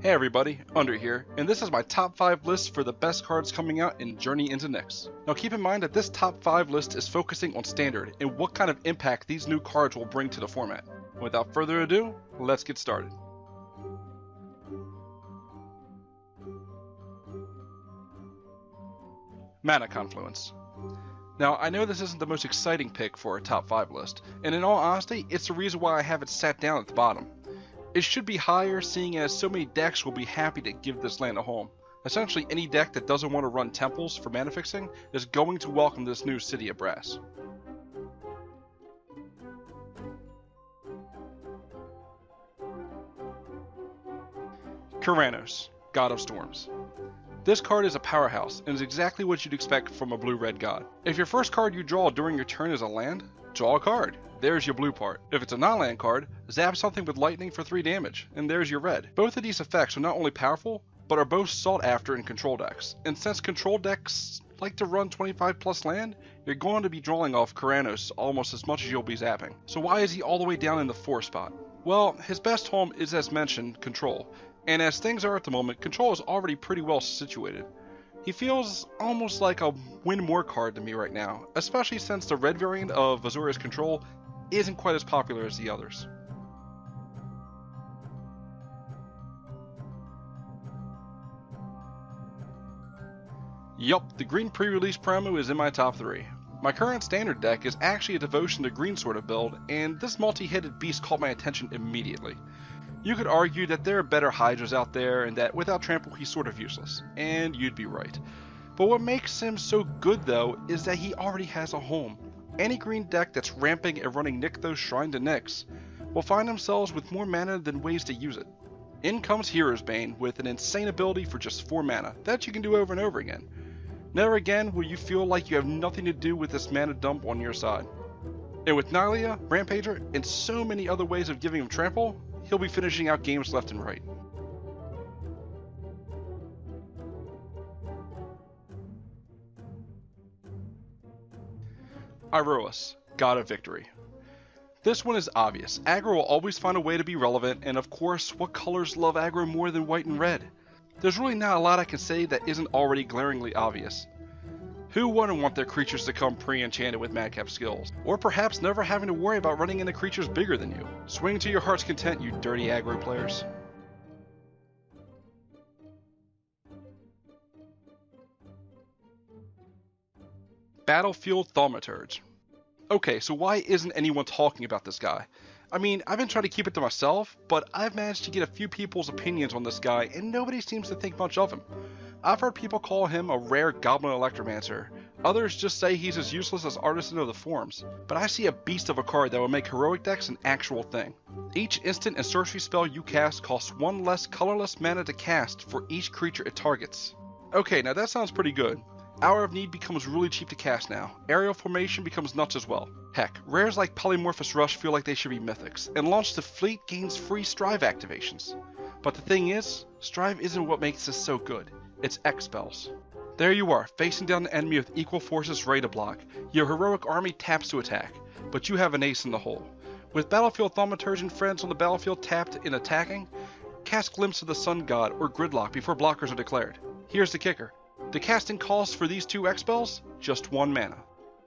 Hey everybody, Undr here, and this is my top 5 list for the best cards coming out in Journey into Nyx. Now keep in mind that this top 5 list is focusing on Standard and what kind of impact these new cards will bring to the format. Without further ado, let's get started. Mana Confluence. Now, I know this isn't the most exciting pick for a top 5 list, and in all honesty, it's the reason why I have it sat down at the bottom. It should be higher, seeing as so many decks will be happy to give this land a home. Essentially, any deck that doesn't want to run temples for mana fixing is going to welcome this new City of Brass. Kranos, God of Storms. This card is a powerhouse and is exactly what you'd expect from a blue-red god. If your first card you draw during your turn is a land, draw a card. There's your blue part. If it's a non-land card, zap something with lightning for 3 damage, and there's your red. Both of these effects are not only powerful, but are both sought after in control decks. And since control decks like to run 25 plus land, you're going to be drawing off Kranos almost as much as you'll be zapping. So why is he all the way down in the 4 spot? Well, his best home is, as mentioned, control. And as things are at the moment, control is already pretty well situated. He feels almost like a win more card to me right now, especially since the red variant of Azorius Control isn't quite as popular as the others. Yup, the green pre-release promo is in my top 3. My current standard deck is actually a devotion to green sort of build, and this multi-headed beast caught my attention immediately. You could argue that there are better Hydras out there and that without trample he's sort of useless, and you'd be right. But what makes him so good though is that he already has a home. Any green deck that's ramping and running Nykthos Shrine to Nyx will find themselves with more mana than ways to use it. In comes Hero's Bane with an insane ability for just 4 mana that you can do over and over again. Never again will you feel like you have nothing to do with this mana dump on your side. And with Nylea, Rampager, and so many other ways of giving him trample, he'll be finishing out games left and right. Iroas, God of Victory. This one is obvious. Aggro will always find a way to be relevant, and of course, what colors love aggro more than white and red? There's really not a lot I can say that isn't already glaringly obvious. Who wouldn't want their creatures to come pre-enchanted with madcap skills? Or perhaps never having to worry about running into creatures bigger than you? Swing to your heart's content, you dirty aggro players. Battlefield Thaumaturge. Okay, so why isn't anyone talking about this guy? I mean, I've been trying to keep it to myself, but I've managed to get a few people's opinions on this guy, and nobody seems to think much of him. I've heard people call him a rare Goblin Electromancer. Others just say he's as useless as Artisan of the Forms. But I see a beast of a card that will make heroic decks an actual thing. Each instant and sorcery spell you cast costs 1 less colorless mana to cast for each creature it targets. Okay, now that sounds pretty good. Hour of Need becomes really cheap to cast now. Aerial Formation becomes nuts as well. Heck, rares like Polymorphous Rush feel like they should be mythics, and Launch the Fleet gains free Strive activations. But the thing is, Strive isn't what makes this so good. It's X spells. There you are, facing down the enemy with equal forces ready to block. Your heroic army taps to attack, but you have an ace in the hole. With Battlefield Thaumaturge and friends on the battlefield tapped and attacking, cast Glimpse of the Sun God or Gridlock before blockers are declared. Here's the kicker. The casting cost for these 2 X spells? Just 1 mana.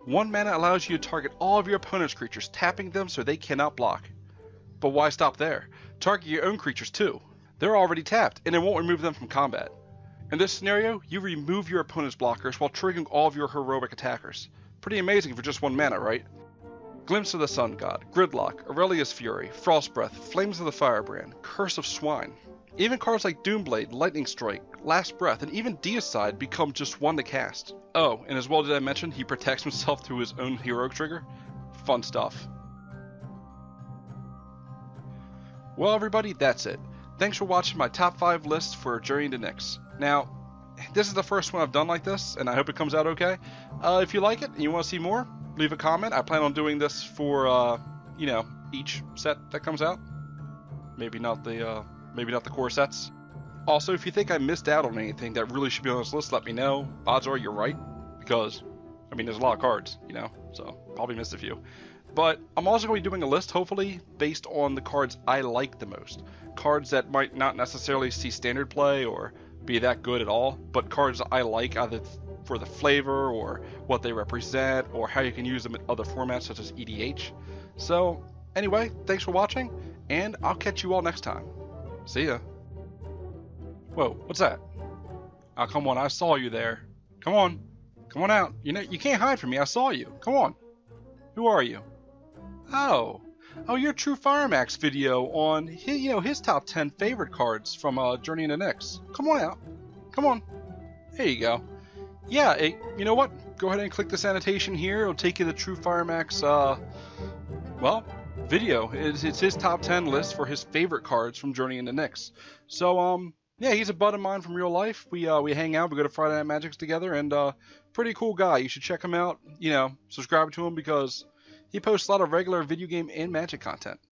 1 mana allows you to target all of your opponent's creatures, tapping them so they cannot block. But why stop there? Target your own creatures too. They're already tapped, and it won't remove them from combat. In this scenario, you remove your opponent's blockers while triggering all of your heroic attackers. Pretty amazing for just 1 mana, right? Glimpse of the Sun God, Gridlock, Aurelia's Fury, Frost Breath, Flames of the Firebrand, Curse of Swine. Even cards like Doomblade, Lightning Strike, Last Breath, and even Deicide become just 1 to cast. Oh, and as well did I mention, he protects himself through his own heroic trigger? Fun stuff. Well everybody, that's it. Thanks for watching my top 5 lists for Journey into Nyx. Now, this is the first one I've done like this, and I hope it comes out okay. If you like it and you want to see more, leave a comment. I plan on doing this for, each set that comes out. Maybe not the core sets. Also, if you think I missed out on anything that really should be on this list, let me know. Odds are you're right, because, I mean, there's a lot of cards, so probably missed a few. But I'm also going to be doing a list, hopefully, based on the cards I like the most. Cards that might not necessarily see standard play or be that good at all, but cards I like either for the flavor or what they represent or how you can use them in other formats such as EDH. So, anyway, thanks for watching, and I'll catch you all next time. See ya. Whoa, what's that? Oh, come on, I saw you there. Come on. Come on out. You know, you can't hide from me. I saw you. Come on. Who are you? Oh, your True Firemax video on his top 10 favorite cards from Journey into Nyx. Come on out. Come on. There you go. Yeah, you know what? Go ahead and click this annotation here. It'll take you to True Firemax, video. It's his top 10 list for his favorite cards from Journey into Nyx. So, yeah, he's a bud of mine from real life. We hang out. We go to Friday Night Magics together, and pretty cool guy. You should check him out. Subscribe to him because he posts a lot of regular video game and Magic content.